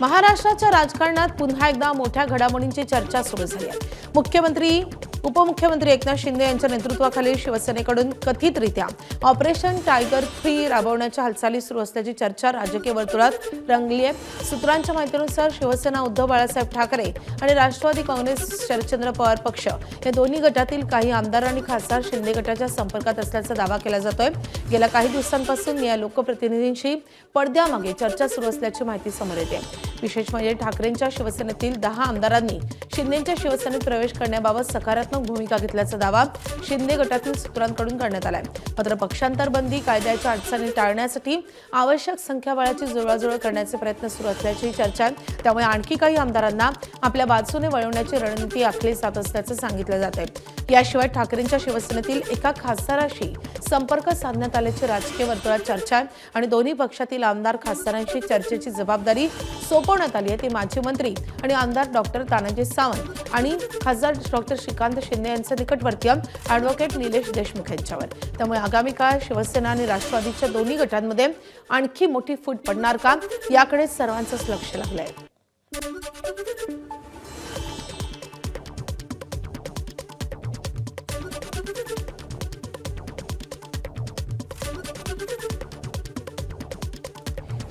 महाराष्ट्राच्या राजकारणात पुन्हा एकदा मोठ्या घडामोडींची चर्चा सुरू झाली आहे। उपमुख्यमंत्री एकनाथ शिंदे यांच्या नेतृत्वाखाली शिवसेनेकडून कथितरित्या ऑपरेशन टायगर 3 राबवण्याच्या हालचाली सुरू असल्याची चर्चा राजकीय वर्तुळात रंगली आहे। सूत्रांच्या माहितीनुसार शिवसेना उद्धव बाळासाहेब ठाकरे आणि राष्ट्रवादी काँग्रेस शरदचंद्र पवार पक्ष या दोन्ही गटातील काही आमदार आणि खासदार शिंदे गटाच्या संपर्कात असल्याचा दावा केला जातोय। गेल्या काही दिवसांपासून या लोकप्रतिनिधींशी पडद्यामागे चर्चा सुरू असल्याची माहिती समोर येते। विशेष म्हणजे ठाकरेंच्या शिवसेनेतील 10 आमदारांनी शिंदेच्या शिवसेनेत प्रवेश करण्याबाबत सकारात्मक भूमिका घेतल्याचा दावा शिंदे गटातील सूत्रांकडून करण्यात आलाय। मात्र पक्षांतर बंदी कायद्याच्या अडचणी टाळण्यासाठी आवश्यक संख्याबळाची जुळवाजुळव करण्याचे प्रयत्न सुरू असल्याची चर्चा आहे। त्यामुळे आणखी काही आमदारांना आपल्या बाजूने वळवण्याची रणनीती आखली जात असल्याचं सांगितलं जात आहे। याशिवाय ठाकरेंच्या शिवसेनेतील एका खासदाराशी संपर्क साधण्यात आल्याची राजकीय वर्तुळात चर्चा आहे आणि दोन्ही पक्षातील आमदार खासदारांशी चर्चेची जबाबदारी सोपवण्यात आली आहे। ते माजी मंत्री आणि आमदार डॉक्टर तानाजी सावंत आणि खासदार डॉक्टर श्रीकांत शिंदे यांचे निकटवर्तीय ॲडव्होकेट निलेश देशमुख यांच्यावर। त्यामुळे आगामी काळात शिवसेना आणि राष्ट्रवादीच्या दोन्ही गटांमध्ये आणखी मोठी फूट पडणार का याकडे सर्वांचंच लक्ष लागलंय।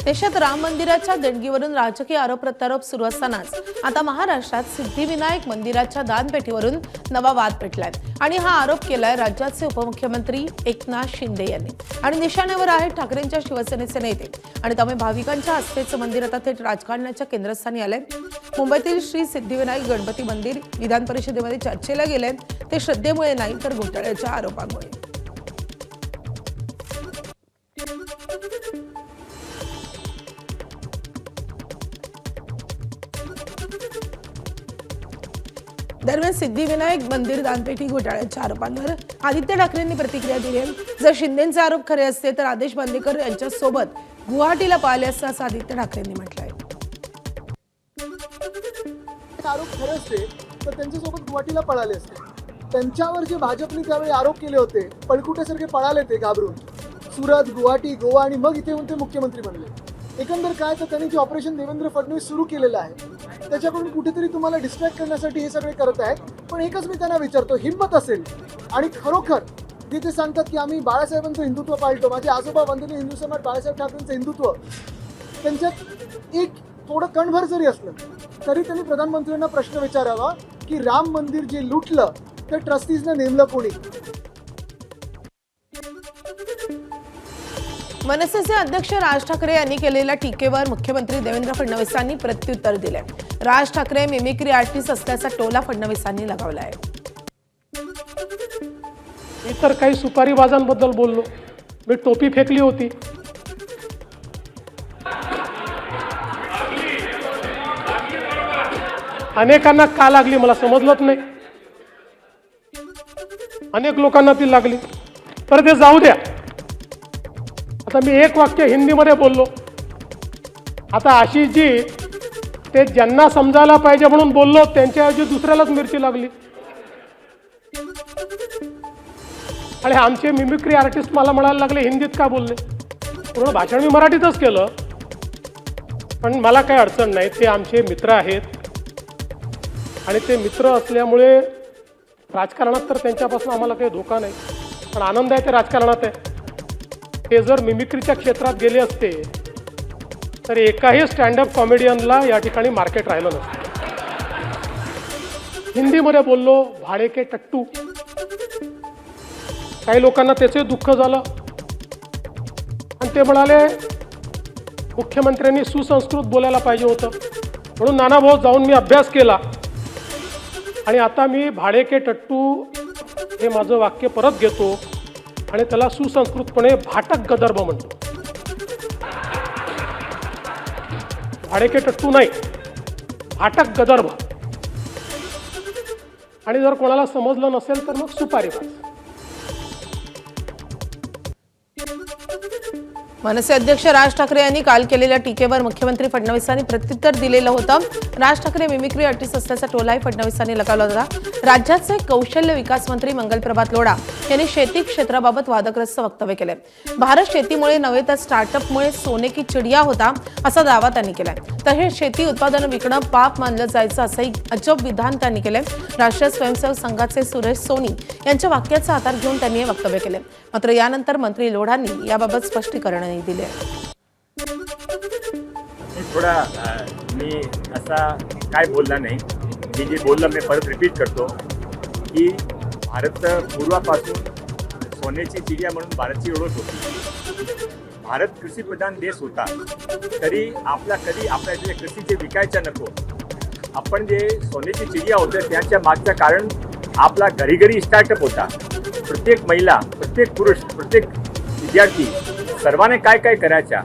देशात राम मंदिराच्या देणगीवरून राजकीय आरोप प्रत्यारोप सुरू असतानाच आता महाराष्ट्रात सिद्धिविनायक मंदिराच्या दानपेटीवरून नवा वाद पेटलाय आणि हा आरोप केलाय राज्याचे उपमुख्यमंत्री एकनाथ शिंदे यांनी आणि निशाण्यावर आहेत ठाकरेंच्या शिवसेनेचे नेते आणि त्यामुळे भाविकांच्या आस्थेचं मंदिर आता थेट राजकारणाच्या केंद्रस्थानी आलंय। मुंबईतील श्री सिद्धिविनायक गणपती मंदिर विधान परिषदेमध्ये चर्चेला गेलंय ते श्रद्धेमुळे नाही तर घोटाळ्याच्या आरोपांमुळे। दरम्यान सिद्धिविनायक मंदिर दानपेटी घोटाळ्याच्या आरोपांवर आदित्य ठाकरेंनी प्रतिक्रिया दिली आहे। जर शिंदेचे आरोप खरे असते तर आदेश बांदेकर यांच्या सोबत गुवाहाटीला पळाले असते असं आदित्य ठाकरेंनी म्हटलंय। आरोप खरे असते तर त्यांच्यासोबत गुवाहाटीला पळाले असते। त्यांच्यावर जे भाजपने त्यावेळी आरोप केले होते पळकुट्यासारखे पळाले ते घाबरून सुरत, गुवाहाटी, गोवा आणि मग इथे येऊन ते मुख्यमंत्री बनले। एकंदर काय तर त्यांनी जे ऑपरेशन देवेंद्र फडणवीस सुरू केलेलं आहे त्याच्याकडून कुठेतरी तुम्हाला डिस्ट्रॅक्ट करण्यासाठी हे सगळे करत आहेत। पण एकच मी त्यांना विचारतो, हिंमत असेल आणि खरोखर जे ते सांगतात की आम्ही बाळासाहेबांचं हिंदुत्व पाळतो, माझे आजोबा वंदनीय हिंदू सम्राट बाळासाहेब ठाकरेंचं हिंदुत्व त्यांच्यात एक थोडं कणभर जरी असलं तरी त्यांनी प्रधानमंत्र्यांना प्रश्न विचारावा की राम मंदिर जे लुटलं ते ट्रस्टीजने नेमलं कोणी। मनसेचे अध्यक्ष राज ठाकरे यांनी केलेल्या टीकेवर मुख्यमंत्री देवेंद्र फडणवीसांनी प्रत्युत्तर दिले। राज ठाकरे मिमिक्री आर्टिस्ट असल्याचा टोला फडणवीसांनी लगावला आहे। मी तर काही सुपारीबाजांबद्दल बोललो, मी टोपी फेकली होती। अनेकांना का लागली मला समजलंच नाही, अनेक लोकांना ती लागली। तर ते जाऊ द्या, आता मी एक वाक्य हिंदीमध्ये बोललो। आता आशिषजी ते ज्यांना समजायला पाहिजे म्हणून बोललो त्यांच्याऐवजी दुसऱ्यालाच मिरची लागली आणि आमचे मिमिक्री आर्टिस्ट मला म्हणायला लागले हिंदीत का बोलले। पूर्ण भाषण मी मराठीतच केलं, पण मला काही अडचण नाही। ते आमचे मित्र आहेत आणि ते मित्र असल्यामुळे राजकारणात तर त्यांच्यापासून आम्हाला काही धोका नाही, पण आनंद आहे ते राजकारणात आहे। ते जर मिमिक्रीच्या क्षेत्रात गेले असते तर एकाही स्टँडअप कॉमेडियनला या ठिकाणी मार्केट राहिलं नसतं। हिंदीमध्ये बोललो, भाडे के टट्टू। काही लोकांना त्याचे दुःख झालं आणि ते म्हणाले मुख्यमंत्र्यांनी सुसंस्कृत बोलायला पाहिजे होतं। म्हणून नानाभाऊ जाऊन मी अभ्यास केला आणि आता मी भाडे के टट्टू हे माझं वाक्य परत घेतो आणि त्याला सुसंस्कृतपणे भाटक गदर्भ म्हणतो। भाडे के टट्टू नाही, भाटक गदर्भ। आणि जर कोणाला समजलं नसेल तर मग सुपारीबाज। मनसे अध्यक्ष राज ठाकरे यांनी काल केलेल्या टीकेवर मुख्यमंत्री फडणवीसांनी प्रत्युत्तर दिलेलं होतं। राज ठाकरे मिमिक्री आर्टिस्ट असल्याचा टोलाही फडणवीसांनी लगावला होता। राज्याचे कौशल्य विकास मंत्री मंगलप्रभात लोढा यांनी शेती क्षेत्राबाबत वादग्रस्त वक्तव्य केले। भारत शेतीमुळे नव्हे तर स्टार्टअपमुळे सोने की चिडिया होता असा दावा त्यांनी केलाय। तसेच शेती उत्पादनं विकणं पाप मानलं जायचं असंही अजब विधान त्यांनी केलंय. राष्ट्रीय स्वयंसेवक संघाचे सुरेश सोनी यांच्या वाक्याचा आधार घेऊन त्यांनी हे वक्तव्य केले. मात्र यानंतर मंत्री लोढांनी याबाबत स्पष्टीकरणही दिले. मी असा काय बोलला नाही. मी जे बोललं मी परत रिपीट करतो की भारत पूर्वापासून सोन्याची चिडिया म्हणून भारतची ओळख होती. भारत कृषीप्रधान देश होता तरी कधी आपल्या जे कृषीचे विकायच्या नको. आपण जे सोन्याची चिडिया होतं त्याच्या मागचं कारण आपला घरी घरी स्टार्टअप होता. प्रत्येक महिला, प्रत्येक पुरुष, प्रत्येक विद्यार्थी सर्वांनी काय काय करायच्या.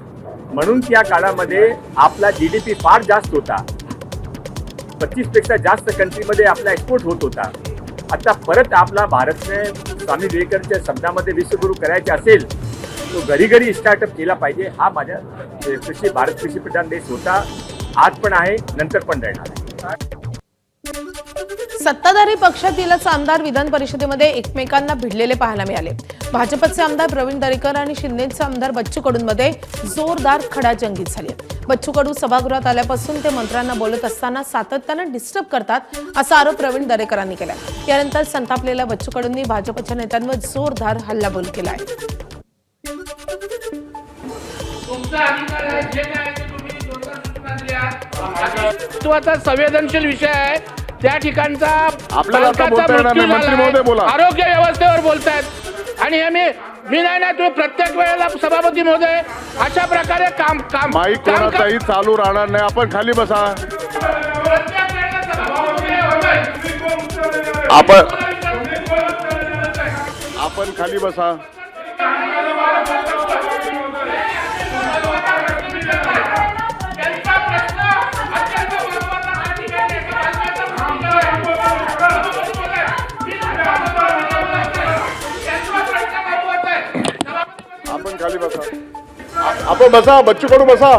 म्हणून त्या काळामध्ये आपला GDP फार जास्त होता. 25पेक्षा जास्त कंट्रीमध्ये आपला एक्सपोर्ट होत होता. आता परत आपला भारतने स्वामी विवेकानंदच्या शब्दामध्ये विश्वगुरू करायचे असेल तो घरी घरी स्टार्टअप केला पाहिजे. हा माझ्या भारत कृषीप्रधान देश होता, आज पण आहे, नंतर पण राहणार आहे. सत्ताधारी पक्षातीलच आमदार विधान परिषदेमध्ये एकमेकांना भिडलेले पाहायला मिळाले. भाजपचे आमदार प्रवीण दरेकर आणि शिंदेचे आमदार बच्चू कडूंमध्ये जोरदार खडाजंगी झाली. बच्चू कडू सभागृहात आल्यापासून ते मंत्र्यांना बोलत असताना सातत्यानं डिस्टर्ब करतात असा आरोप प्रवीण दरेकरांनी केला. यानंतर संतापलेल्या बच्चू कडूंनी भाजपच्या नेत्यांवर जोरदार हल्लाबोल केलाय. तो आता संवेदनशील विषय आहे. त्या ठिकाणचा आपल्याला आता बोलता येणार नाही. मंत्री महोदय बोला. आरोग्य व्यवस्थेवर बोलतायत आणि हे मी नाही ना, तुम्ही प्रत्येक वेळेला सभापती महोदय अशा प्रकारे काम माईक कोणाचाही चालू राहणार नाही. आपण खाली बसा. आपण खाली बसा. आपण खाली बसा. आपण बसा. बच्चू कडू बसा.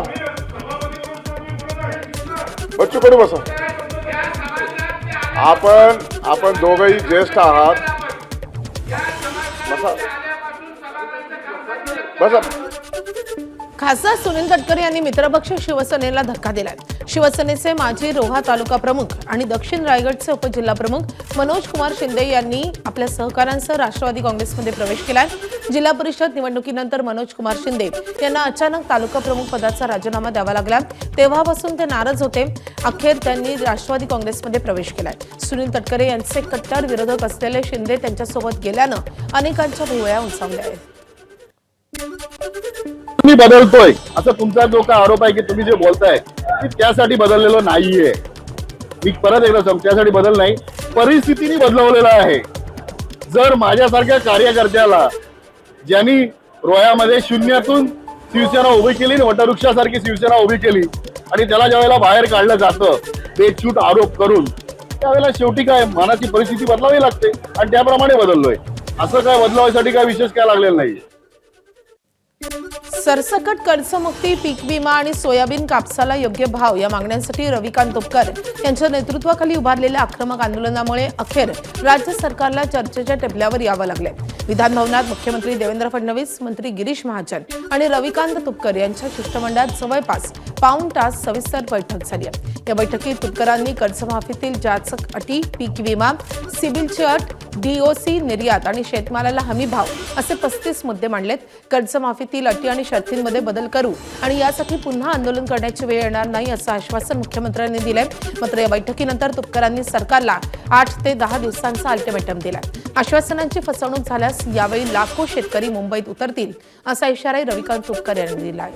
बच्चू कडू बसा. आपण दोघंही ज्येष्ठ आहात. बसा बसा. खासदार सुनील तटकरे यांनी मित्रपक्ष शिवसेनेला धक्का दिलाय. शिवसेनेचे माजी रोहा तालुका प्रमुख आणि दक्षिण रायगडचे उपजिल्हा प्रमुख मनोज कुमार शिंदे यांनी आपल्या सहकाऱ्यांसह राष्ट्रवादी काँग्रेसमध्ये प्रवेश केलाय. जिल्हा परिषद निवडणुकीनंतर मनोज कुमार शिंदे यांना अचानक तालुका प्रमुख पदाचा राजीनामा द्यावा लागला. तेव्हापासून ते नाराज होते. अखेर त्यांनी राष्ट्रवादी काँग्रेसमध्ये प्रवेश केलाय. सुनील तटकरे यांचे कट्टर विरोधक असलेले शिंदे त्यांच्यासोबत गेल्यानं अनेकांच्या भुवया उंचावल्या आहेत. मी बदलतोय असं तुमचा जो काय आरोप आहे की तुम्ही जे बोलताय की त्यासाठी बदललेलं नाहीये. मी परत एकदा सांगतो, त्यासाठी बदल नाही, परिस्थितीने बदलवलेला आहे. जर माझ्यासारख्या कार्यकर्त्याला ज्यांनी रोह्यामध्ये शून्यातून शिवसेना उभी केली, वटवृक्षासारखी शिवसेना उभी केली आणि त्याला ज्या वेळेला बाहेर काढलं जातं बेछूट आरोप करून, त्यावेळेला शेवटी काय मनाची परिस्थिती बदलावी लागते आणि त्याप्रमाणे बदललोय. असं काय बदलावासाठी काय विशेष काय लागलेलं नाहीये. सरसकट कर्जमुक्ती, पीक विमा आणि सोयाबीन कापसाला योग्य भाव या मागण्यांसाठी रविकांत तुपकर यांच्या नेतृत्वाखाली उभारलेल्या आक्रमक आंदोलनामुळे अखेर राज्य सरकारला चर्चेच्या टेबलावर यावं लागले. विधान भवनात मुख्यमंत्री देवेंद्र फडणवीस, मंत्री गिरीश महाजन आणि रविकांत तुपकर यांच्या शिष्टमंडळात जवळपास पाऊण तास सविस्तर बैठक झाली. या बैठकीत तुपकरांनी कर्जमाफीतील जाचक अटी, पीक विमा, सिबिलची अट, DOC निर्यात आणि शेतमालाला हमी भाव असे 35 मुद्दे मांडलेत. कर्जमाफीतील अटी आणि शर्तींमध्ये बदल करू आणि यासाठी पुन्हा आंदोलन करण्याची वेळ येणार नाही असं आश्वासन मुख्यमंत्र्यांनी दिलंय. मात्र या बैठकीनंतर तुपकरांनी सरकारला 8 ते 10 दिवसांचा अल्टिमेटम दिलाय. आश्वासनांची फसवणूक झाल्यास यावेळी लाखो शेतकरी मुंबईत उतरतील असा इशाराही रविकांत तुपकर यांनी दिलाय.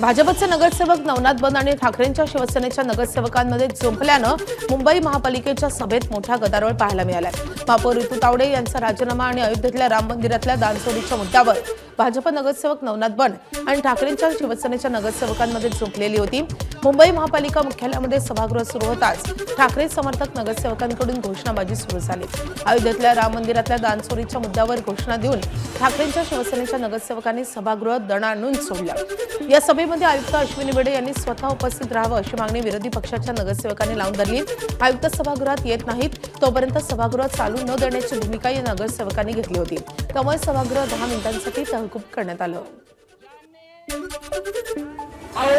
भाजपचे नगरसेवक नवनाथ बन आणि ठाकरेंच्या शिवसेनेच्या नगरसेवकांमध्ये झोंपल्यानं मुंबई महापालिकेच्या सभेत मोठा गदारोळ पाहायला मिळालाय. महापौर ऋतू तावडे यांचा राजीनामा आणि अयोध्येतल्या राम मंदिरातल्या दानचोरीच्या मुद्द्यावर भाजप नगरसेवक नवनाथ बन आणि ठाकरेंच्या शिवसेनेच्या नगरसेवकांमध्ये झोपलेली होती. मुंबई महापालिका मुख्यालयामध्ये सभागृह सुरू होताच ठाकरे समर्थक नगरसेवकांकडून घोषणाबाजी सुरू झाली. अयोध्येतल्या राम मंदिरातल्या दानचोरीच्या मुद्द्यावर घोषणा देऊन ठाकरेंच्या शिवसेनेच्या नगरसेवकांनी सभागृह दणाणून सोडलं. या सभेमध्ये आयुक्त अश्विनी बेडे यांनी स्वतः उपस्थित राहावं अशी मागणी विरोधी पक्षाच्या नगरसेवकांनी लावून धरली. आयुक्त सभागृहात येत नाहीत तोपर्यंत सभागृह चालू न देण्याची भूमिका या नगरसेवकांनी घेतली होती. त्यामुळे सभागृह 10 मिनिटांसाठी तहकूब करण्यात आलं. अरे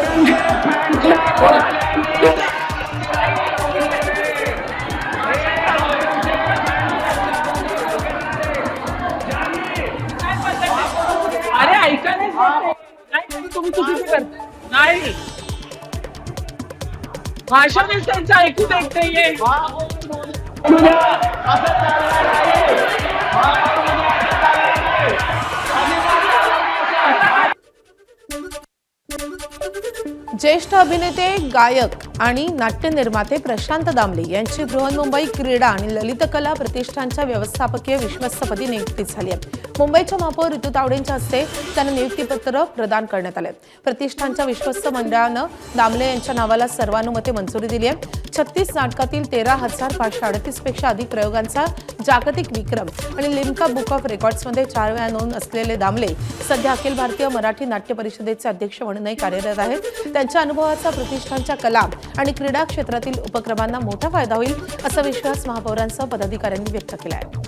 ऐका नाही तुम्ही चुकीचं करताय. नाही भाषणच त्यांचं ऐकू देत नाहीये. ज्येष्ठ अभिनेते गायक आणि नाट्य निर्माते प्रशांत दामले यांची बृहन्मुंबई क्रीडा आणि ललित कला प्रतिष्ठानच्या व्यवस्थापकीय विश्वस्तपदी नियुक्ती झाली आहे. मुंबईच्या महापौर ऋतू तावडेंच्या हस्ते त्यांना नियुक्तीपत्र प्रदान करण्यात आले. प्रतिष्ठानच्या विश्वस्त मंडळानं दामले यांच्या नावाला सर्वानुमते मंजुरी दिली आहे. 36 नाटकातील 13,538 पेक्षा अधिक प्रयोगांचा जागतिक विक्रम आणि लिम्का बुक ऑफ रेकॉर्ड्समध्ये 4 वेळा नोंद असलेले दामले सध्या अखिल भारतीय मराठी नाट्य परिषदेचे अध्यक्ष म्हणूनही कार्यरत आहेत. त्यांच्या अनुभवाचा प्रतिष्ठानच्या कला आणि क्रीडा क्षेत्रातील उपक्रमांना मोठा फायदा होईल असा विश्वास महापौरांसह पदाधिकाऱ्यांनी व्यक्त केला आहे.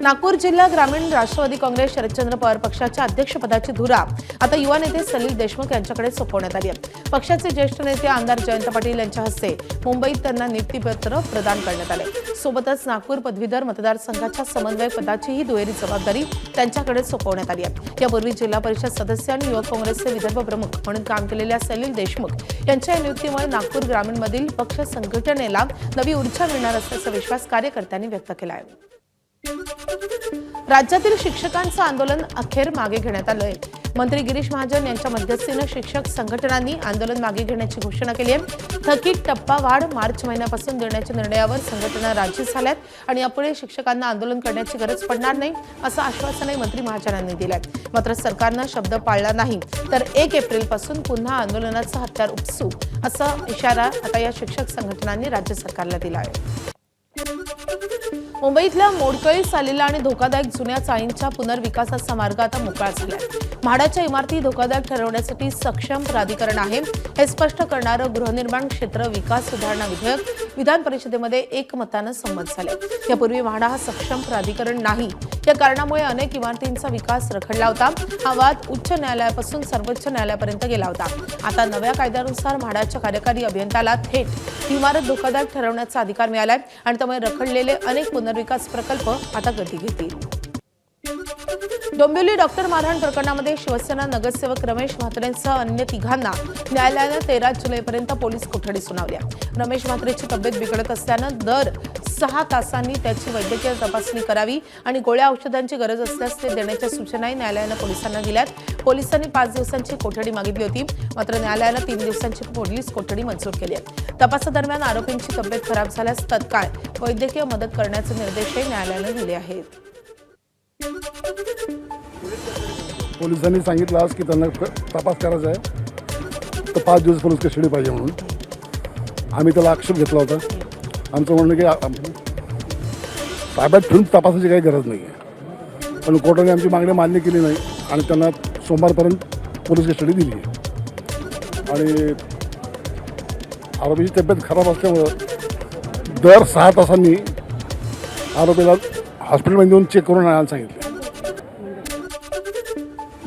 नागपूर जिल्हा ग्रामीण राष्ट्रवादी काँग्रेस शरदचंद्र पवार पक्षाच्या अध्यक्षपदाची धुरा आता युवा नेते सलील देशमुख यांच्याकडे सोपवण्यात आली आहे. पक्षाचे ज्येष्ठ नेते आमदार जयंत पाटील यांच्या हस्ते मुंबईत त्यांना नियुक्तीपत्र प्रदान करण्यात आले. सोबतच नागपूर पदवीधर मतदारसंघाच्या समन्वय पदाचीही दुहेरी जबाबदारी त्यांच्याकडे सोपवण्यात आली आहे. यापूर्वी जिल्हा परिषद सदस्य आणि युवक काँग्रेसचे विदर्भ प्रमुख म्हणून काम केलेल्या सलील देशमुख यांच्या या नियुक्तीमुळे नागपूर ग्रामीणमधील पक्ष संघटनेला नवी ऊर्जा मिळणार असल्याचा विश्वास कार्यकर्त्यांनी व्यक्त केला आहे. राज्यातील शिक्षकांचं आंदोलन अखेर मागे घेण्यात आलंय. मंत्री गिरीश महाजन यांच्या मध्यस्थीनं शिक्षक संघटनांनी आंदोलन मागे घेण्याची घोषणा केली आहे. थकीत टप्पा वाढ मार्च महिन्यापासून देण्याच्या निर्णयावर संघटना राजी झाल्यात आणि यापुढे शिक्षकांना आंदोलन करण्याची गरज पडणार नाही असं आश्वासनही मंत्री महाजनांनी दिलंय. मात्र सरकारनं शब्द पाळला नाही तर 1 एप्रिलपासून पुन्हा आंदोलनाचं हत्यार उपसू असा इशारा आता या शिक्षक संघटनांनी राज्य सरकारला दिला आहे. मुंबईतल्या मोडकळीस आलेला आणि धोकादायक जुन्या चाळींच्या पुनर्विकासाचा मार्ग आता मोकळा झालाय. म्हाडाच्या इमारती धोकादायक ठरवण्यासाठी सक्षम प्राधिकरण आहे हे स्पष्ट करणारं गृहनिर्माण क्षेत्र विकास सुधारणा विधेयक विधान परिषदेमध्ये एकमतानं संमत झाले. यापूर्वी म्हाडा हा सक्षम प्राधिकरण नाही या कारणामुळे अनेक इमारतींचा विकास रखडला होता. हा वाद उच्च न्यायालयापासून सर्वोच्च न्यायालयापर्यंत गेला होता. आता नव्या कायद्यानुसार म्हाडाच्या कार्यकारी अभियंत्याला थेट इमारत धोकादायक ठरवण्याचा अधिकार मिळालाय आणि त्यामुळे रखडलेले अनेक पुनर्विकास प्रकल्प आता गती घेतील. डोंबिवली डॉक्टर मारहाण प्रकरणामध्ये शिवसेना नगरसेवक रमेश म्हात्रेंसह अन्य तिघांना न्यायालयानं 13 जुलैपर्यंत पोलीस कोठडी सुनावली. रमेश म्हात्रेची तब्येत बिघडत असल्यानं दर 6 तासांनी त्याची वैद्यकीय तपासणी करावी आणि गोळ्या औषधांची गरज असल्यास ते देण्याच्या सूचनाही न्यायालयानं पोलिसांना दिल्यात. पोलिसांनी 5 दिवसांची कोठडी मागितली होती मात्र न्यायालयानं 3 दिवसांची पोलीस कोठडी मंजूर केली आहे. तपासादरम्यान आरोपींची तब्येत खराब झाल्यास तत्काळ वैद्यकीय मदत करण्याचे निर्देशही न्यायालयानं दिले आहेत. पोलिसांनी सांगितलं आज की त्यांना तपास करायचा आहे तर 5 दिवस पोलीस कस्टडी पाहिजे म्हणून आम्ही त्याला आक्षेप घेतला होता. आमचं म्हणणं की ताब्यात ठेवून तपासाची काही गरज नाही आहे पण कोर्टाने आमची मागणी मान्य केली नाही आणि त्यांना सोमवारपर्यंत पोलीस कस्टडी दिली आहे. आणि आरोपीची तब्येत खराब असल्यामुळं दर 6 तासांनी आरोपीला हॉस्पिटलमध्ये येऊन चेक करून आणायला सांगितलं.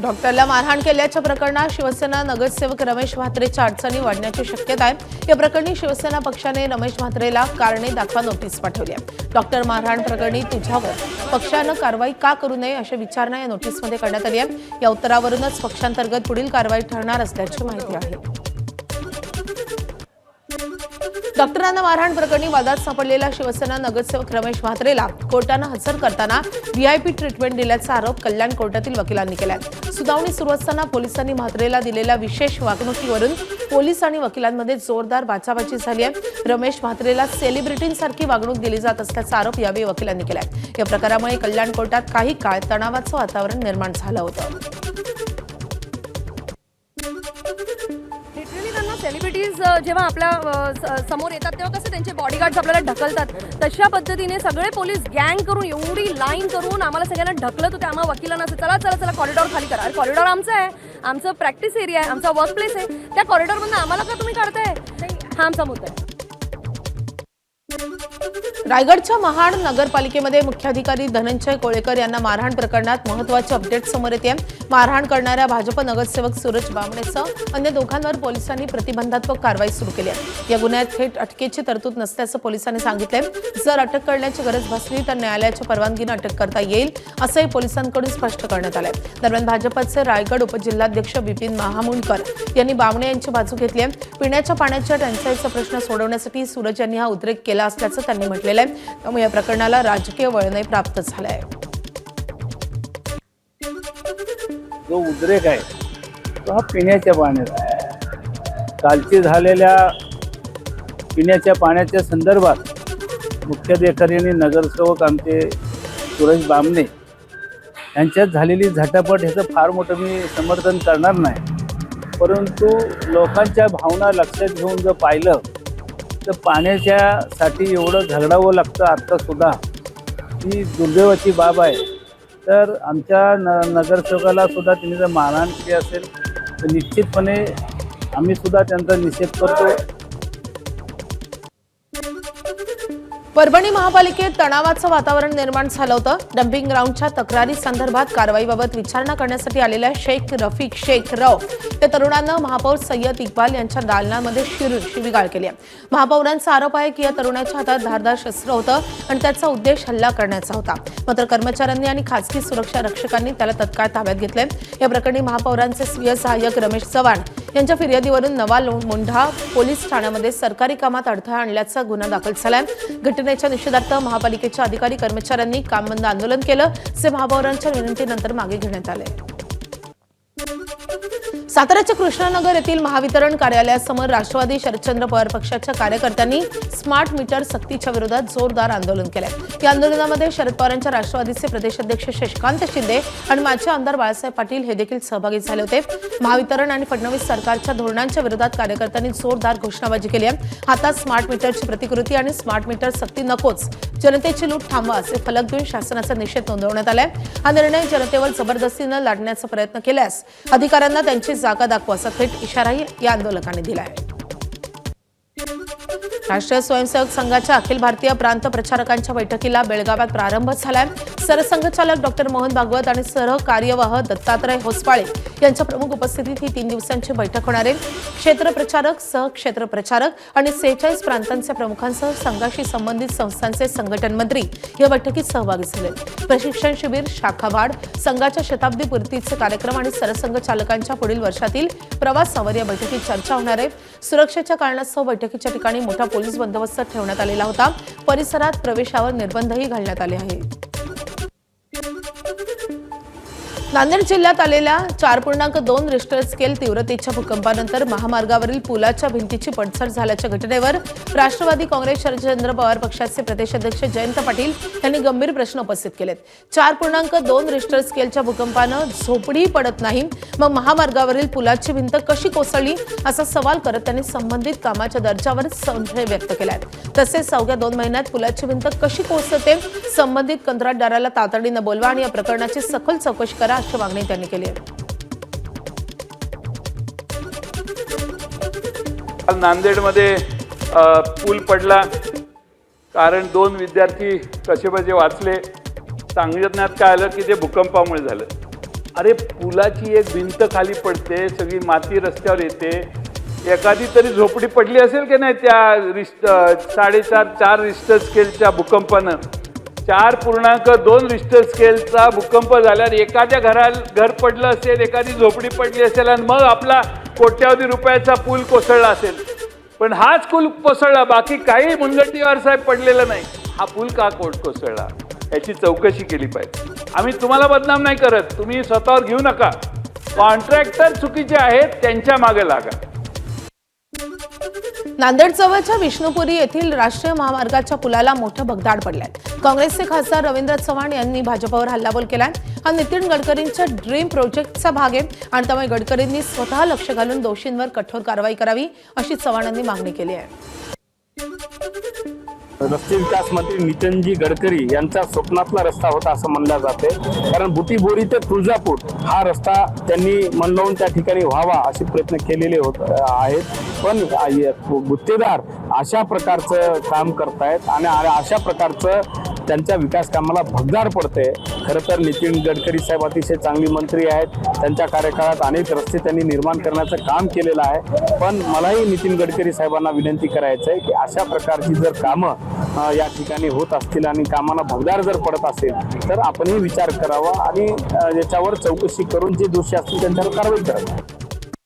डॉक्टरला मारहाण केल्याच्या प्रकरणात शिवसेना नगरसेवक रमेश म्हात्रेच्या अडचणी वाढण्याची शक्यता आहे. या प्रकरणी शिवसेना पक्षाने रमेश म्हात्रेला कारणे दाखवा नोटीस पाठवली आहे. डॉक्टर मारहाण प्रकरणी तुझ्यावर पक्षानं कारवाई का करू नये अशी विचारणा या नोटीसमध्ये करण्यात आली आहे. या उत्तरावरूनच पक्षांतर्गत पुढील कारवाई ठरणार असल्याची माहिती आहे. डॉक्टरांना मारहाण प्रकरणी वादात सापडलेला शिवसेना नगरसेवक रमेश म्हात्रेला कोर्टानं हजर करताना व्हीआयपी ट्रीटमेंट दिल्याचा आरोप कल्याण कोर्टातील वकिलांनी केलाय. सुनावणी सुरू असताना पोलिसांनी म्हात्रेला दिलेल्या विशेष वागणुकीवरून पोलीस आणि वकिलांमध्ये जोरदार बाचाबाची झाली आहे. रमेश म्हात्रेला सेलिब्रिटींसारखी वागणूक दिली जात असल्याचा आरोप यावेळी वकिलांनी केलाय. या प्रकारामुळे कल्याण कोर्टात काही काळ तणावाचं वातावरण निर्माण झालं होतं. सेलिब्रिटीज जेव्हा आपल्या समोर येतात तेव्हा कसं त्यांचे बॉडीगार्ड्स आपल्याला ढकलतात तशा पद्धतीने सगळे पोलीस गँग करून एवढी लाईन करून आम्हाला सगळ्यांना ढकलत होते. आम्हाला वकिलांना असं चला चला चला कॉरिडॉर खाली करा. अरे कॉरिडॉर आमचं आहे, आमचं प्रॅक्टिस एरिया आहे, आमचा वर्क प्लेस आहे. त्या कॉरिडॉरमधून आम्हाला का तुम्ही काढताय? हा आमचा मुद्दा आहे. रायगडच्या महाड नगरपालिकेमध्ये मुख्याधिकारी धनंजय कोळेकर यांना मारहाण प्रकरणात महत्त्वाचे अपडेट समोर येते. मारहाण करणाऱ्या भाजप नगरसेवक सूरज बामणेसह अन्य दोघांवर पोलिसांनी प्रतिबंधात्मक कारवाई सुरू केली आहे. या गुन्ह्यात थेट अटकेची तरतूद नसल्याचं पोलिसांनी सांगितलंय. जर अटक करण्याची गरज भासली तर न्यायालयाच्या परवानगीनं अटक करता येईल असंही पोलिसांकडून स्पष्ट करण्यात आलंय. दरम्यान भाजपचे रायगड उपजिल्हाध्यक्ष विपिन महामुंडकर यांनी बामणे यांची बाजू घेतली आहे. पिण्याच्या पाण्याच्या टंचाईचा प्रश्न सोडवण्यासाठी सूरज यांनी हा उद्रेक केला असल्याचं त्यांनी म्हटलं. त्यामुळे या प्रकरणाला राजकीय वळणही प्राप्त झालंय. जो उद्रेक आहे तो हा पिण्याच्या पाण्याचा आहे. कालची झालेल्या पिण्याच्या पाण्याच्या संदर्भात मुख्याधिकारी आणि नगरसेवक आमचे सूरज बामणे यांच्यात झालेली झटापट ह्याचं फार मोठं मी समर्थन करणार नाही. परंतु लोकांच्या भावना लक्षात घेऊन जर पाहिलं तर पाण्याच्यासाठी एवढं झगडावं लागतं आत्तासुद्धा, ही दुर्दैवाची बाब आहे. तर आमच्या नगरसेवकाला सुद्धा तिने जर मारहाण केली असेल तर निश्चितपणे आम्ही सुद्धा त्यांचा निषेध करतो. परभणी महापालिकेत तणावाचं वातावरण निर्माण झालं होतं. डम्पिंग ग्राउंडच्या तक्रारी संदर्भात कारवाईबाबत विचारणा करण्यासाठी आलेल्या शेख रफिक शेख रौफ या तरुणानं महापौर सय्यद इक्बाल यांच्या दालनामध्ये शिवीगाळ केली आहे. महापौरांचा आरोप आहे की या तरुणाच्या हातात धारदार शस्त्र होतं आणि त्याचा उद्देश हल्ला करण्याचा होता. मात्र कर्मचाऱ्यांनी आणि खासगी सुरक्षा रक्षकांनी त्याला तत्काळ ताब्यात घेतले. या प्रकरणी महापौरांचे स्वीय सहाय्यक रमेश चव्हाण यांच्या फिर्यादीवरून नवा मोंढा पोलीस ठाण्यामध्ये सरकारी कामात अडथळा आणल्याचा गुन्हा दाखल झालाय. घटनेच्या निषेधार्थ महापालिकेच्या अधिकारी कर्मचाऱ्यांनी काम बंद आंदोलन केलं. जे महापौरांच्या विनंतीनंतर मागे घेण्यात आले. साताऱ्याच्या कृष्णानगर येथील महावितरण कार्यालयासमोर राष्ट्रवादी शरदचंद्र पवार पक्षाच्या कार्यकर्त्यांनी स्मार्ट मीटर सक्तीच्या विरोधात जोरदार आंदोलन केले. या आंदोलनामध्ये शरद पवारांच्या राष्ट्रवादीचे प्रदेशाध्यक्ष शशिकांत शिंदे आणि माजी आमदार बाळासाहेब पाटील हे देखील सहभागी झाले होते. महावितरण आणि फडणवीस सरकारच्या धोरणांच्या विरोधात कार्यकर्त्यांनी जोरदार घोषणाबाजी केली आहे. हातात स्मार्ट मीटरची प्रतिकृती आणि स्मार्ट मीटर सक्ती नकोच, जनतेची लूट थांबवा असे फलक देऊन शासनाचा निषेध नोंदवण्यात आलाय. हा निर्णय जनतेवर जबरदस्तीनं लादण्याचा प्रयत्न केल्यास अधिकाऱ्यांना त्यांची जागा दाखवा असा थेट इशाराही या आंदोलकांनी दिला आहे. राष्ट्रीय स्वयंसेवक संघाच्या अखिल भारतीय प्रांत प्रचारकांच्या बैठकीला बेळगावात प्रारंभ झालाय. सरसंघचालक डॉक्टर मोहन भागवत आणि सहकार्यवाह दत्तात्रय होसपाळे यांच्या प्रमुख उपस्थितीत ही 3 दिवसांची बैठक होणार आहे. क्षेत्रप्रचारक, सहक्षेत्रप्रचारक आणि 46 प्रांतांच्या प्रमुखांसह संघाशी संबंधित संस्थांचे संघटन मंत्री या बैठकीत सहभागी झाले. प्रशिक्षण शिबिर, शाखावाढ, संघाच्या शताब्दी पूर्तीचे कार्यक्रम आणि सरसंघ चालकांच्या पुढील वर्षातील प्रवासावर या बैठकीत चर्चा होणार आहे. सुरक्षेच्या कारणास्तव बैठकीच्या ठिकाणी मोठा पोलीस बंदोबस्त ठेवण्यात आलेला होता. परिसरात प्रवेशावर निर्बंधही घालण्यात आले आहेत. नांदेड जिल्ह्यात आलेल्या 4.2 रिश्टर स्केल तीव्रतेच्या भूकंपानंतर महामार्गावरील पुलाच्या भिंतीची पडझड झाल्याच्या घटनेवर राष्ट्रवादी काँग्रेस शरदचंद्र पवार पक्षाचे प्रदेशाध्यक्ष जयंत पाटील यांनी गंभीर प्रश्न उपस्थित केलेत. 4.2 रिश्टर स्केलच्या भूकंपानं झोपडी पडत नाही, मग महामार्गावरील पुलाची भिंत कशी कोसळली असा सवाल करत त्यांनी संबंधित कामाच्या दर्जावर संशय व्यक्त केलाय. तसेच अवघ्या 2 महिन्यात पुलाची भिंत कशी कोसळते, संबंधित कंत्राटदाराला तातडीनं बोलवा आणि या प्रकरणाची सखोल चौकशी करा अशी मागणी त्यांनी केली आहे. नांदेडमध्ये पूल पडला कारण 2 विद्यार्थी कसेबसे वाचले. सांगण्यात काय आलं की ते भूकंपामुळे झालं. अरे पुलाची एक भिंत खाली पडते, सगळी माती रस्त्यावर येते, एखादी तरी झोपडी पडली असेल की नाही त्या 4.5 रिश्टर स्केलच्या भूकंपानं. 4.2 रिश्टर स्केलचा भूकंप झाल्यावर एखाद्या घर पडलं असेल, एखादी झोपडी पडली असेल आणि मग आपला कोट्यावधी रुपयाचा पूल कोसळला असेल. पण हाच पूल कोसळला, बाकी काही मुनगंटीवार साहेब पडलेलं नाही. हा पूल का कोसळला याची चौकशी केली पाहिजे. आम्ही तुम्हाला बदनाम नाही करत, तुम्ही स्वतःवर घेऊ नका. कॉन्ट्रॅक्टर चुकीचे आहेत, त्यांच्या मागे लागा. नांदेड जवळच्या विष्णुपुरी येथील राष्ट्रीय महामार्गाच्या पुलाला मोठं भगदाड पडलंय. काँग्रेसचे खासदार रवींद्र चव्हाण यांनी भाजपवर हल्लाबोल केलाय. हा नितीन गडकरींच्या ड्रीम प्रोजेक्टचा भाग आहे आणि त्यामुळे गडकरींनी स्वतः लक्ष घालून दोषींवर कठोर कारवाई करावी अशी चव्हाणांनी मागणी केली आहे. रस्ते विकास मंत्री नितीनजी गडकरी यांचा स्वप्नातला रस्ता होता असं म्हणलं जाते, कारण बुटीबोरी ते तुळजापूर हा रस्ता त्यांनी मन लावून त्या ठिकाणी व्हावा असे प्रयत्न केलेले आहेत, पण गुत्तेदार अशा प्रकारचं काम करतायत आणि अशा प्रकारचं त्यांच्या विकास कामाला भगदाड पडते. खरं तर नितीन गडकरी साहेब अतिशय चांगली मंत्री आहेत, त्यांच्या कार्यकाळात अनेक रस्ते त्यांनी निर्माण करण्याचं काम केलेलं आहे, पण मलाही नितीन गडकरी साहेबांना विनंती करायचं आहे की अशा प्रकारची जर कामं या ठिकाणी होत असतील आणि कामाला भगदाड जर पडत असेल तर आपणही विचार करावा आणि याच्यावर चौकशी करून जे दोषी असतील त्यांच्यावर कारवाई करावी.